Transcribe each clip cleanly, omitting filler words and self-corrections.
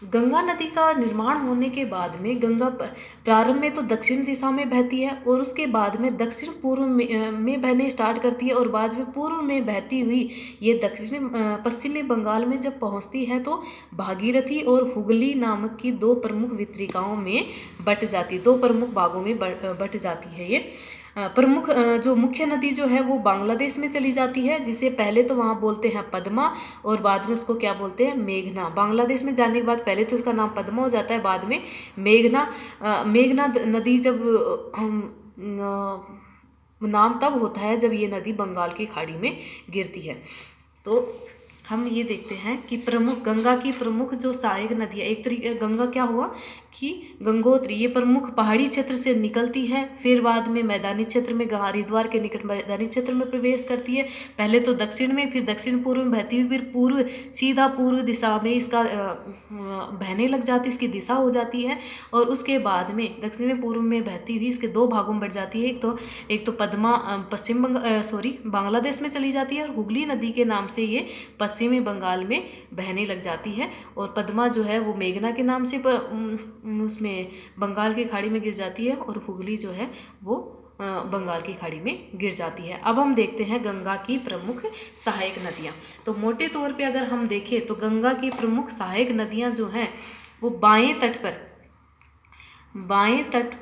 गंगा नदी का निर्माण होने के बाद में गंगा प्रारंभ में तो दक्षिण दिशा में बहती है और उसके बाद में दक्षिण पूर्व में बहने स्टार्ट करती है और बाद में पूर्व में बहती हुई ये दक्षिण पश्चिमी बंगाल में जब पहुंचती है तो भागीरथी और हुगली नामक की दो प्रमुख वितरिकाओं में बट जाती, दो प्रमुख भागों में बट जाती है ये। प्रमुख जो मुख्य नदी जो है वो बांग्लादेश में चली जाती है, जिसे पहले तो वहाँ बोलते हैं पद्मा और बाद में उसको क्या बोलते हैं, मेघना। बांग्लादेश में जाने के बाद पहले तो उसका नाम पद्मा हो जाता है, बाद में मेघना। मेघना नदी जब नाम तब होता है जब ये नदी बंगाल की खाड़ी में गिरती है। तो हम ये देखते हैं कि प्रमुख गंगा की प्रमुख जो सहायक नदी है, एक तरीके गंगा क्या हुआ कि गंगोत्री ये प्रमुख पहाड़ी क्षेत्र से निकलती है, फिर बाद में मैदानी क्षेत्र में हरिद्वार के निकट मैदानी क्षेत्र में प्रवेश करती है। पहले तो दक्षिण में, फिर दक्षिण पूर्व में बहती हुई, फिर पूर्व सीधा पूर्व दिशा में इसका बहने लग जाती, इसकी दिशा हो जाती है और उसके बाद में दक्षिण में पूर्व में बहती हुई इसके दो भागों में बढ़ जाती है। एक तो पद्मा बांग्लादेश में चली जाती है और हुगली नदी के नाम से ये पश्चिमी बंगाल में बहने लग जाती है और पद्मा जो है वो मेघना के नाम से उसमें बंगाल की खाड़ी में गिर जाती है और हुगली जो है वो बंगाल की खाड़ी में गिर जाती है। अब हम देखते हैं गंगा की प्रमुख सहायक नदियाँ। तो मोटे तौर पे अगर हम देखें तो गंगा की प्रमुख सहायक नदियाँ जो हैं वो बाएं तट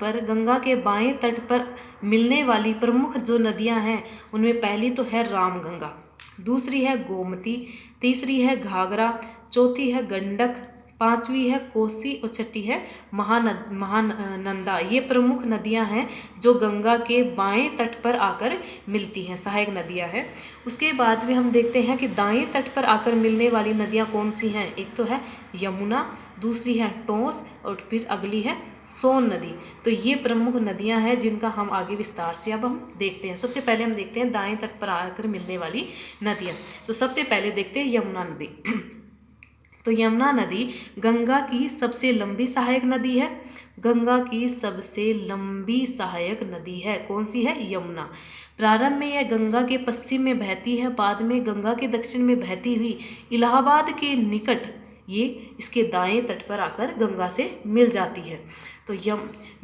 पर गंगा के बाएं तट पर मिलने वाली प्रमुख जो नदियाँ हैं उनमें पहली तो है रामगंगा, दूसरी है गोमती, तीसरी है घाघरा, चौथी है गंडक, पांचवी है कोसी और छठी है महानंदा। ये प्रमुख नदियां हैं जो गंगा के बाएं तट पर आकर मिलती हैं, सहायक नदियां हैं। उसके बाद में हम देखते हैं कि दाएं तट पर आकर मिलने वाली नदियां कौन सी हैं। एक तो है यमुना, दूसरी है टोंस और फिर अगली है सोन नदी। तो ये प्रमुख नदियां हैं जिनका हम आगे विस्तार से अब हम देखते हैं। सबसे पहले हम देखते हैं दाएं तट पर आकर मिलने वाली नदियां। तो सबसे पहले देखते हैं यमुना नदी। तो यमुना नदी गंगा की सबसे लंबी सहायक नदी है। गंगा की सबसे लंबी सहायक नदी है, कौन सी है, यमुना। प्रारंभ में यह गंगा के पश्चिम में बहती है, बाद में गंगा के दक्षिण में बहती हुई इलाहाबाद के निकट ये इसके दाएं तट पर आकर गंगा से मिल जाती है। तो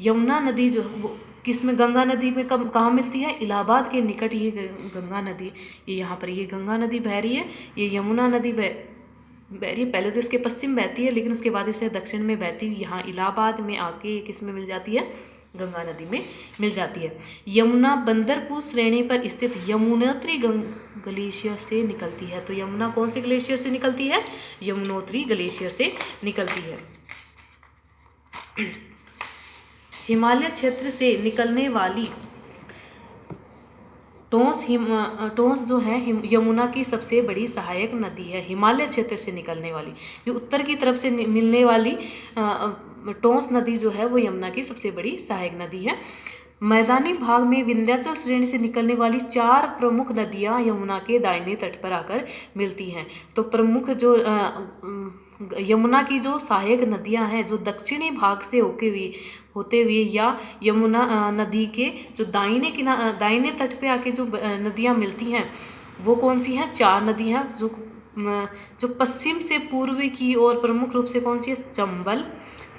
यमुना नदी जो वो किस में, गंगा नदी में कहाँ मिलती है, इलाहाबाद के निकट ये गंगा नदी, ये यहाँ पर ये गंगा नदी बह रही है, ये यमुना नदी बह रही है। पहले तो इसके पश्चिम बहती है लेकिन उसके बाद इसे दक्षिण में बहती हुई यहाँ इलाहाबाद में आके किस में मिल जाती है, गंगा नदी में मिल जाती है। यमुना बंदरपुर श्रेणी पर स्थित यमुनोत्री ग्लेशियर से निकलती है। तो यमुना कौन से ग्लेशियर से निकलती है, यमुनोत्री ग्लेशियर से निकलती है। हिमालय क्षेत्र से निकलने वाली टोंस जो है यमुना की सबसे बड़ी सहायक नदी है। हिमालय क्षेत्र से निकलने वाली, ये उत्तर की तरफ से मिलने वाली टोंस नदी जो है वो यमुना की सबसे बड़ी सहायक नदी है। मैदानी भाग में विंध्याचल श्रेणी से निकलने वाली 4 प्रमुख नदियां यमुना के दाहिने तट पर आकर मिलती हैं। तो प्रमुख जो यमुना की जो सहायक नदियां हैं जो दक्षिणी भाग से होते हुए या यमुना नदी के जो दाहिने तट पे आके जो नदियां मिलती हैं वो कौन सी हैं, 4 नदी हैं जो पश्चिम से पूर्व की ओर प्रमुख रूप से कौन सी है, चंबल,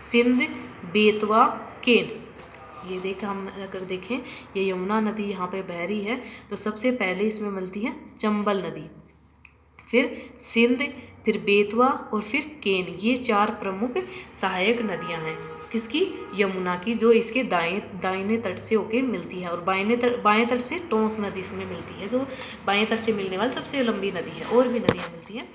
सिंध, बेतवा, केन। ये हम अगर देखें ये यमुना नदी यहाँ पे बह रही है तो सबसे पहले इसमें मिलती है चंबल नदी, फिर सिंध, फिर बेतवा और फिर केन। ये 4 प्रमुख सहायक नदियां हैं किसकी, यमुना की, जो इसके दाहिने तट से होके मिलती है और बाएं तट से टोंस नदी इसमें मिलती है, जो बाएं तट से मिलने वाली सबसे लंबी नदी है। और भी नदियां मिलती हैं।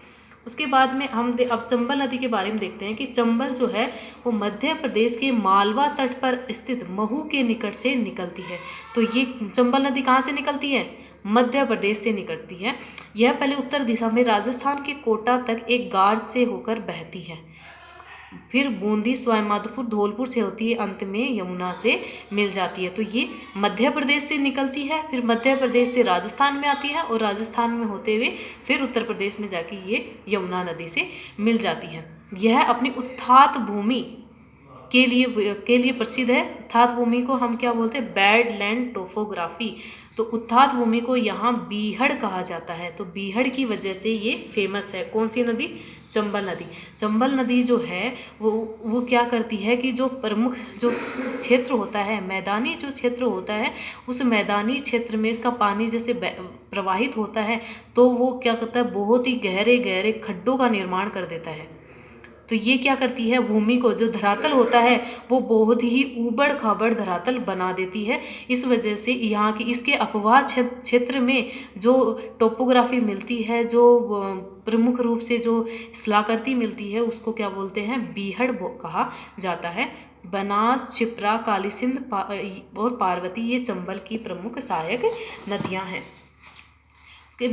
उसके बाद में हम अब चंबल नदी के बारे में देखते हैं कि चंबल जो है वो मध्य प्रदेश के मालवा तट पर स्थित महू के निकट से निकलती है। तो ये चंबल नदी कहाँ से निकलती है, मध्य प्रदेश से निकलती है। यह पहले उत्तर दिशा में राजस्थान के कोटा तक एक गार्ड से होकर बहती है, फिर बूंदी, सवाईमाधोपुर, धौलपुर से होती है, अंत में यमुना से मिल जाती है। तो ये मध्य प्रदेश से निकलती है, फिर मध्य प्रदेश से राजस्थान में आती है और राजस्थान में होते हुए फिर उत्तर प्रदेश में जाके ये यमुना नदी से मिल जाती है। यह अपनी उत्थात भूमि के लिए प्रसिद्ध है। उत्थात भूमि को हम क्या बोलते हैं, बैड लैंड टोपोग्राफी। तो उत्थात भूमि को यहाँ बीहड़ कहा जाता है, तो बीहड़ की वजह से ये फेमस है। कौन सी नदी, चंबल नदी। चंबल नदी जो है वो क्या करती है कि जो प्रमुख जो क्षेत्र होता है, मैदानी जो क्षेत्र होता है, उस मैदानी क्षेत्र में इसका पानी जैसे प्रवाहित होता है तो वो क्या करता है, बहुत ही गहरे गहरे खड्डों का निर्माण कर देता है। तो ये क्या करती है, भूमि को जो धरातल होता है वो बहुत ही ऊबड़ खाबड़ धरातल बना देती है। इस वजह से यहाँ की इसके अपवाह क्षेत्र में जो टोपोग्राफी मिलती है, जो प्रमुख रूप से जो स्थलाकृति मिलती है, उसको क्या बोलते हैं, बीहड़ कहा जाता है। बनास, क्षिप्रा, काली सिंध और पार्वती ये चंबल की प्रमुख सहायक नदियाँ हैं। उसके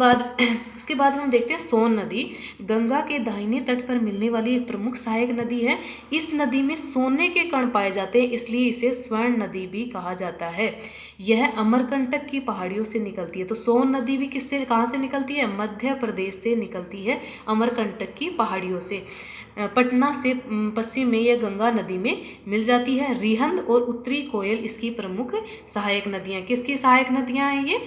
बाद हम देखते हैं सोन नदी। गंगा के दाहिने तट पर मिलने वाली एक प्रमुख सहायक नदी है। इस नदी में सोने के कण पाए जाते हैं, इसलिए इसे स्वर्ण नदी भी कहा जाता है। यह अमरकंटक की पहाड़ियों से निकलती है। तो सोन नदी भी कहाँ से निकलती है, मध्य प्रदेश से निकलती है, अमरकंटक की पहाड़ियों से। पटना से पश्चिम में यह गंगा नदी में मिल जाती है। रिहंद और उत्तरी कोयल इसकी प्रमुख सहायक नदियाँ। किसकी सहायक नदियाँ हैं ये,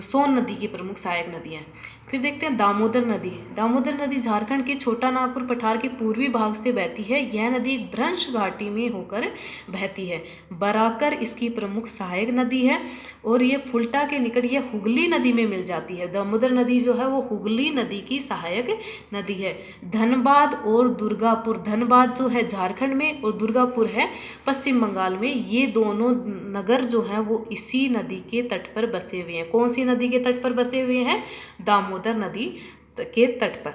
सोन नदी की प्रमुख सहायक नदियाँ हैं। फिर देखते हैं दामोदर नदी। दामोदर नदी झारखंड के छोटा नागपुर पठार के पूर्वी भाग से बहती है। यह नदी एक भ्रंश घाटी में होकर बहती है। बराकर इसकी प्रमुख सहायक नदी है और ये फुल्टा के निकट यह हुगली नदी में मिल जाती है। दामोदर नदी जो है वो हुगली नदी की सहायक नदी है। धनबाद और दुर्गापुर, धनबाद तो है झारखंड में और दुर्गापुर है पश्चिम बंगाल में, ये दोनों नगर जो हैं वो इसी नदी के तट पर बसे हुए हैं। कौन सी नदी के तट पर बसे हुए हैं, दामोदर नदी के तट पर।